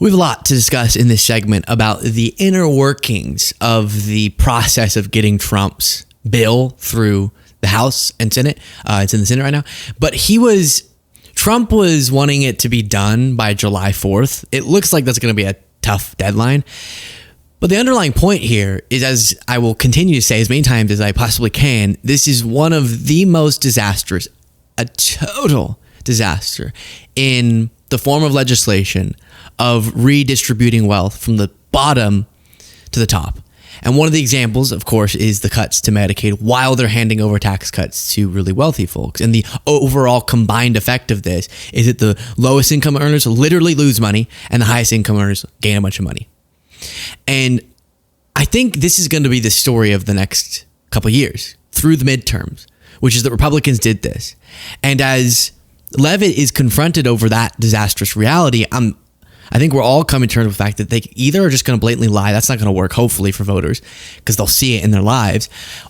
We have a lot to discuss in this segment about the inner workings of the process of getting Trump's bill through the House and Senate. It's in the Senate right now. But Trump was wanting it to be done by July 4th. It looks like that's going to be a tough deadline. But the underlying point here is, as I will continue to say as many times as I possibly can, this is one of the most disastrous, a total disaster in the form of legislation of redistributing wealth from the bottom to the top. And one of the examples, of course, is the cuts to Medicaid while they're handing over tax cuts to really wealthy folks. And the overall combined effect of this is that the lowest income earners literally lose money and the highest income earners gain a bunch of money. And I think this is going to be the story of the next couple of years through the midterms, which is that Republicans did this. And as Leavitt is confronted over that disastrous reality, I think we're all coming to terms with the fact that they either are just going to blatantly lie. That's not going to work, hopefully, for voters because they'll see it in their lives,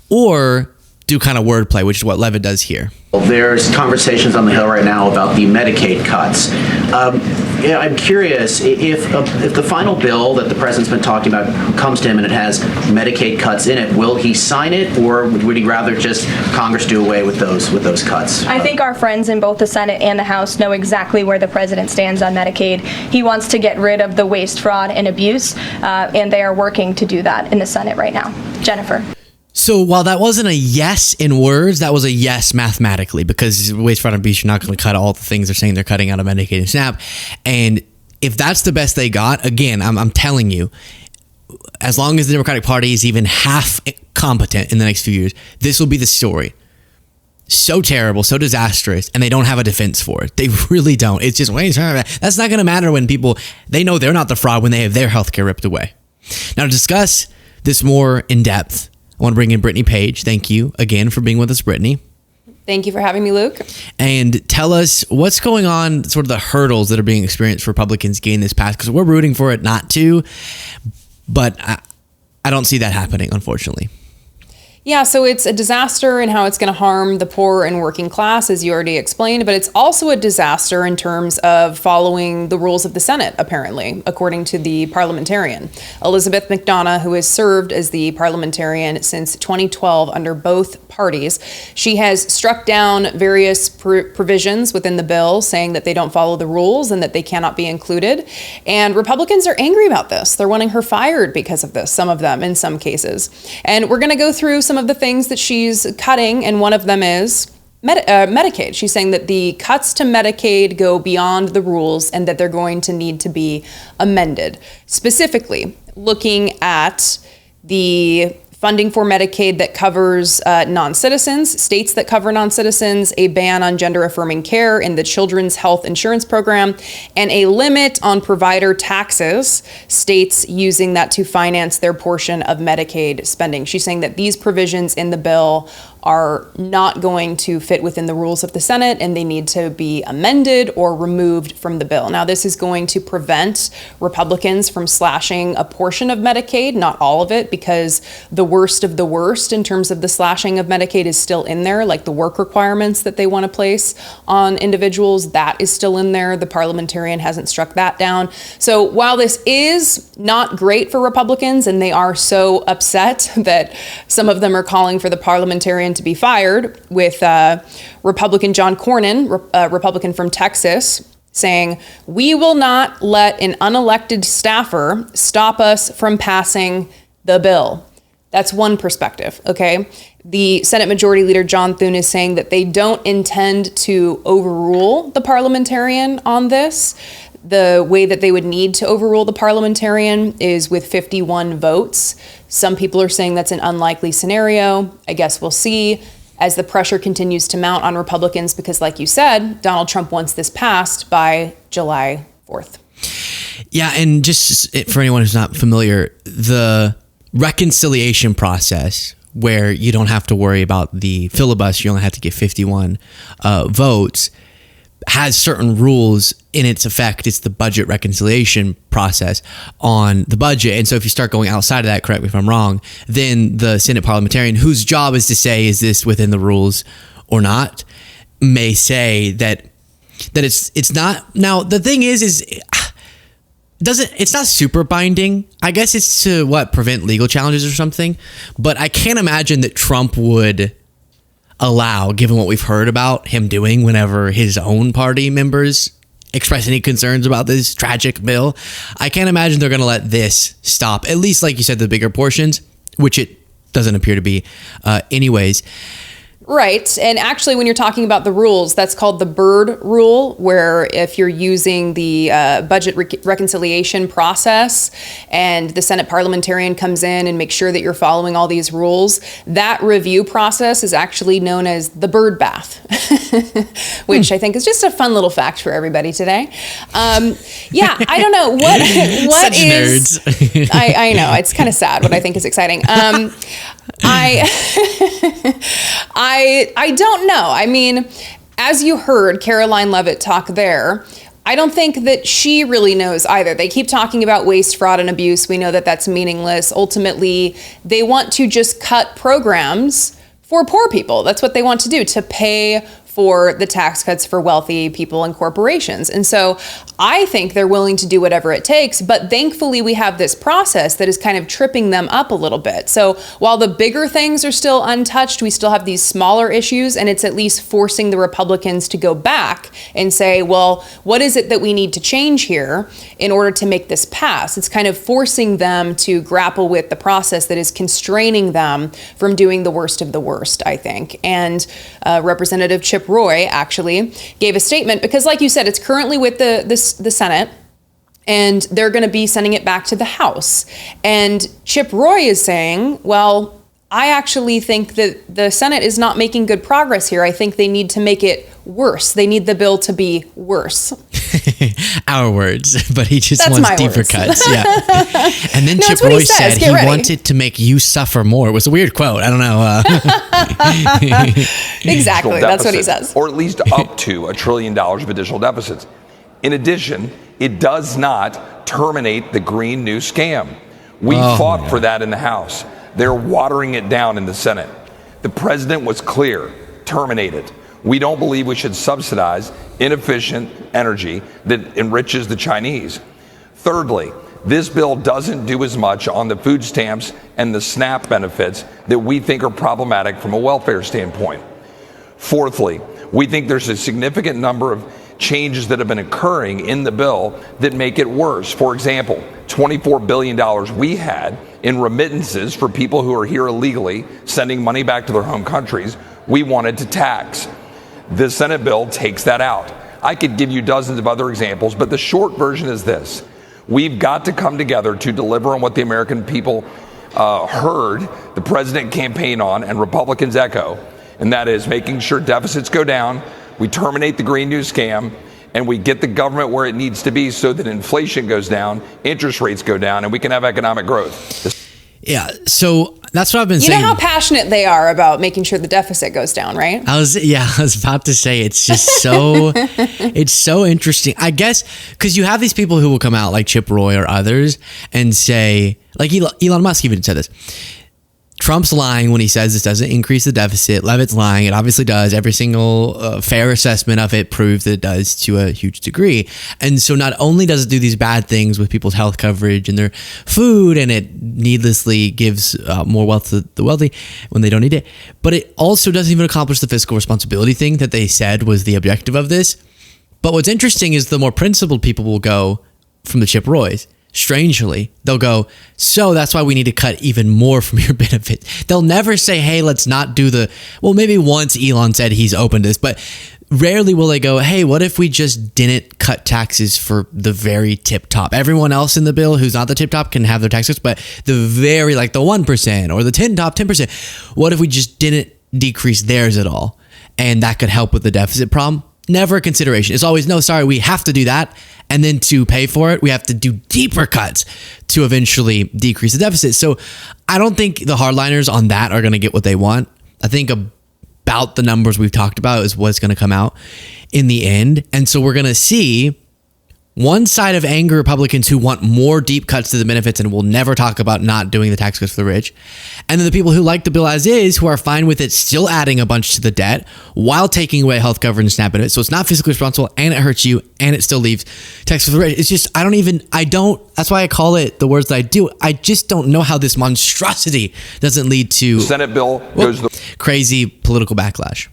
or do kind of wordplay, which is what Leavitt does here. There's conversations on the Hill right now about the Medicaid cuts. I'm curious if the final bill that the president's been talking about comes to him and it has Medicaid cuts in it, will he sign it, or would he rather just Congress do away with those cuts? I think our friends in both the Senate and the House know exactly where the president stands on Medicaid. He wants to get rid of the waste, fraud, and abuse, and they are working to do that in the Senate right now. Jennifer. So while that wasn't a yes in words, that was a yes mathematically, because waste, fraud, and abuse, you're not going to cut all the things they're saying they're cutting out of Medicaid and SNAP. And if that's the best they got, again, I'm telling you, as long as the Democratic Party is even half competent in the next few years, this will be the story. So terrible, so disastrous, and they don't have a defense for it. They really don't. It's just, that's not going to matter when they know they're not the fraud when they have their health care ripped away. Now, to discuss this more in depth, I want to bring in Brittany Page. Thank you again for being with us, Brittany. Thank you for having me, Luke. And tell us what's going on, sort of the hurdles that are being experienced for Republicans getting this passed, because we're rooting for it not to, but I don't see that happening, unfortunately. Yeah, so it's a disaster in how it's going to harm the poor and working class, as you already explained, but it's also a disaster in terms of following the rules of the Senate, apparently, according to the parliamentarian. Elizabeth McDonough, who has served as the parliamentarian since 2012 under both parties, she has struck down various provisions within the bill saying that they don't follow the rules and that they cannot be included. And Republicans are angry about this. They're wanting her fired because of this, some of them in some cases. And we're going to go through some of the things that she's cutting, and one of them is Medicaid. She's saying that the cuts to Medicaid go beyond the rules and that they're going to need to be amended. Specifically, looking at the funding for Medicaid that covers non-citizens, states that cover non-citizens, a ban on gender-affirming care in the Children's Health Insurance Program, and a limit on provider taxes, states using that to finance their portion of Medicaid spending. She's saying that these provisions in the bill are not going to fit within the rules of the Senate and they need to be amended or removed from the bill. Now, this is going to prevent Republicans from slashing a portion of Medicaid, not all of it, because the worst of the worst in terms of the slashing of Medicaid is still in there, like the work requirements that they want to place on individuals, that is still in there. The parliamentarian hasn't struck that down. So while this is not great for Republicans, and they are so upset that some of them are calling for the parliamentarian to be fired, with Republican John Cornyn, Republican from Texas, saying, "We will not let an unelected staffer stop us from passing the bill." That's one perspective, okay? The Senate Majority Leader John Thune is saying that they don't intend to overrule the parliamentarian on this. The way that they would need to overrule the parliamentarian is with 51 votes. Some people are saying that's an unlikely scenario. I guess we'll see as the pressure continues to mount on Republicans, because like you said, Donald Trump wants this passed by July 4th. Yeah, and just for anyone who's not familiar, the reconciliation process where you don't have to worry about the filibuster, you only have to get 51 votes, has certain rules in its effect. It's the budget reconciliation process on the budget. And so if you start going outside of that, correct me if I'm wrong, then the Senate parliamentarian, whose job is to say, is this within the rules or not, may say that it's not. Now, the thing is it's not super binding. I guess it's to prevent legal challenges or something. But I can't imagine that Trump would allow, given what we've heard about him doing whenever his own party members express any concerns about this tragic bill. I can't imagine they're going to let this stop, at least like you said, the bigger portions, which it doesn't appear to be anyways. Right. And actually, when you're talking about the rules, that's called the Byrd rule, where if you're using the budget reconciliation process and the Senate parliamentarian comes in and makes sure that you're following all these rules, that review process is actually known as the Byrd bath, which I think is just a fun little fact for everybody today. Yeah, I don't know what Such is. Nerds. I know, it's kind of sad. What I think is exciting. I don't know. I mean, as you heard Caroline Leavitt talk there, I don't think that she really knows either. They keep talking about waste, fraud, and abuse. We know that that's meaningless. Ultimately, they want to just cut programs for poor people. That's what they want to do, to pay for the tax cuts for wealthy people and corporations. And so I think they're willing to do whatever it takes, but thankfully we have this process that is kind of tripping them up a little bit. So while the bigger things are still untouched, we still have these smaller issues, and it's at least forcing the Republicans to go back and say, well, what is it that we need to change here in order to make this pass? It's kind of forcing them to grapple with the process that is constraining them from doing the worst of the worst, I think. And Representative Chip Roy actually gave a statement, because like you said, it's currently with the Senate, and they're going to be sending it back to the House. And Chip Roy is saying, well, I actually think that the Senate is not making good progress here. I think they need to make it worse. They need the bill to be worse. Our words, but he just That's wants my deeper words. cuts. Yeah. And then No, Chip it's what he Roy says. said Get he ready. wanted to make you suffer more. It was a weird quote. I don't know. Exactly. That's what he says. Or at least up to $1 trillion of additional deficits. In addition, it does not terminate the Green New Scam. We fought for that in the House. They're watering it down in the Senate. The president was clear: terminate it. We don't believe we should subsidize inefficient energy that enriches the Chinese. Thirdly, this bill doesn't do as much on the food stamps and the SNAP benefits that we think are problematic from a welfare standpoint. Fourthly, we think there's a significant number of changes that have been occurring in the bill that make it worse. For example, $24 billion we had in remittances for people who are here illegally, sending money back to their home countries, we wanted to tax. This Senate bill takes that out. I could give you dozens of other examples, but the short version is this. We've got to come together to deliver on what the American people heard the president campaign on and Republicans echo, and that is making sure deficits go down, we terminate the Green New Scam, and we get the government where it needs to be so that inflation goes down, interest rates go down, and we can have economic growth. Yeah, so that's what I've been saying. You know how passionate they are about making sure the deficit goes down, right? I was about to say, it's just so, it's so interesting. I guess, because you have these people who will come out like Chip Roy or others and say, like Elon Musk even said this, Trump's lying when he says this doesn't increase the deficit. Leavitt's lying. It obviously does. Every single fair assessment of it proves that it does to a huge degree. And so not only does it do these bad things with people's health coverage and their food, and it needlessly gives more wealth to the wealthy when they don't need it, but it also doesn't even accomplish the fiscal responsibility thing that they said was the objective of this. But what's interesting is the more principled people will go from the Chip Roys. Strangely, they'll go, so that's why we need to cut even more from your benefit. They'll never say, hey, let's not do well, maybe once Elon said he's open to this, but rarely will they go, hey, what if we just didn't cut taxes for the very tip top? Everyone else in the bill who's not the tip top can have their taxes, but the very, like the 1% or the top 10%, what if we just didn't decrease theirs at all? And that could help with the deficit problem. Never a consideration. It's always, no, sorry, we have to do that. And then to pay for it, we have to do deeper cuts to eventually decrease the deficit. So I don't think the hardliners on that are going to get what they want. I think about the numbers we've talked about is what's going to come out in the end. And so we're going to see one side of angry Republicans who want more deep cuts to the benefits and will never talk about not doing the tax cuts for the rich. And then the people who like the bill as is, who are fine with it still adding a bunch to the debt while taking away health coverage and SNAP benefits. So it's not fiscally responsible and it hurts you and it still leaves tax for the rich. It's just, that's why I call it the words that I do. I just don't know how this monstrosity doesn't lead to Senate bill goes crazy political backlash.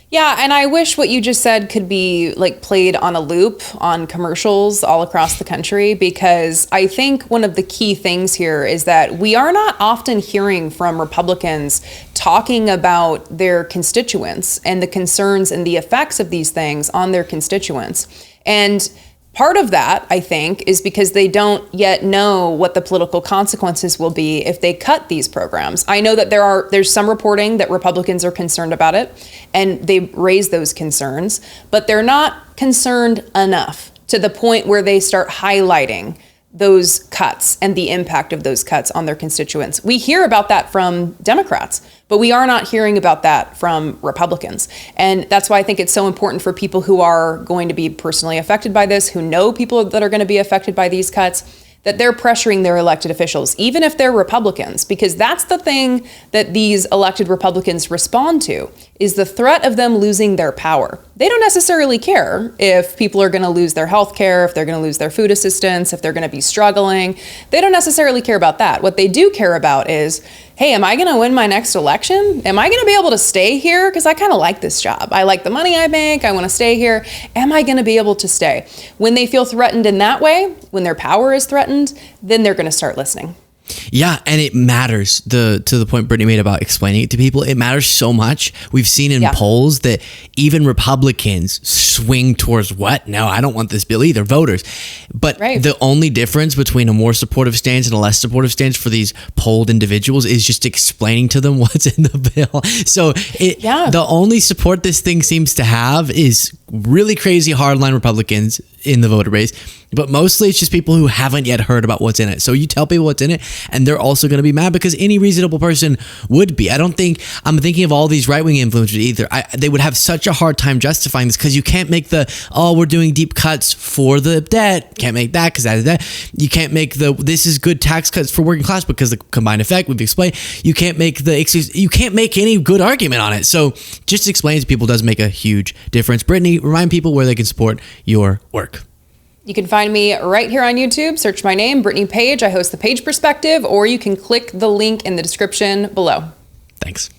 Yeah, and I wish what you just said could be like played on a loop on commercials all across the country, because I think one of the key things here is that we are not often hearing from Republicans talking about their constituents and the concerns and the effects of these things on their constituents. And part of that, I think, is because they don't yet know what the political consequences will be if they cut these programs. I know that there's some reporting that Republicans are concerned about it, and they raise those concerns, but they're not concerned enough to the point where they start highlighting those cuts and the impact of those cuts on their constituents. We hear about that from Democrats, but we are not hearing about that from Republicans. And that's why I think it's so important for people who are going to be personally affected by this, who know people that are going to be affected by these cuts, that they're pressuring their elected officials, even if they're Republicans, because that's the thing that these elected Republicans respond to, is the threat of them losing their power. They don't necessarily care if people are going to lose their health care, if they're going to lose their food assistance, if they're going to be struggling. They don't necessarily care about that. What they do care about is, hey, am I going to win my next election? Am I going to be able to stay here? Because I kind of like this job. I like the money I make. I want to stay here. Am I going to be able to stay? When they feel threatened in that way, when their power is threatened, then they're going to start listening. Yeah, and it matters. To the point Brittany made about explaining it to people, it matters so much. We've seen in polls that even Republicans swing towards what? No, I don't want this bill either, voters. But the only difference between a more supportive stance and a less supportive stance for these polled individuals is just explaining to them what's in the bill. So the only support this thing seems to have is really crazy hardline Republicans in the voter base, but mostly it's just people who haven't yet heard about what's in it. So you tell people what's in it and they're also going to be mad, because any reasonable person would be. I'm thinking of all these right-wing influencers either. They would have such a hard time justifying this, because you can't make we're doing deep cuts for the debt. Can't make that because that is that. You can't make this is good tax cuts for working class because the combined effect we've explained. You can't make you can't make any good argument on it. So just explaining to people does make a huge difference. Brittany, remind people where they can support your work. You can find me right here on YouTube. Search my name, Brittany Page. I host the Page Perspective, or you can click the link in the description below. Thanks.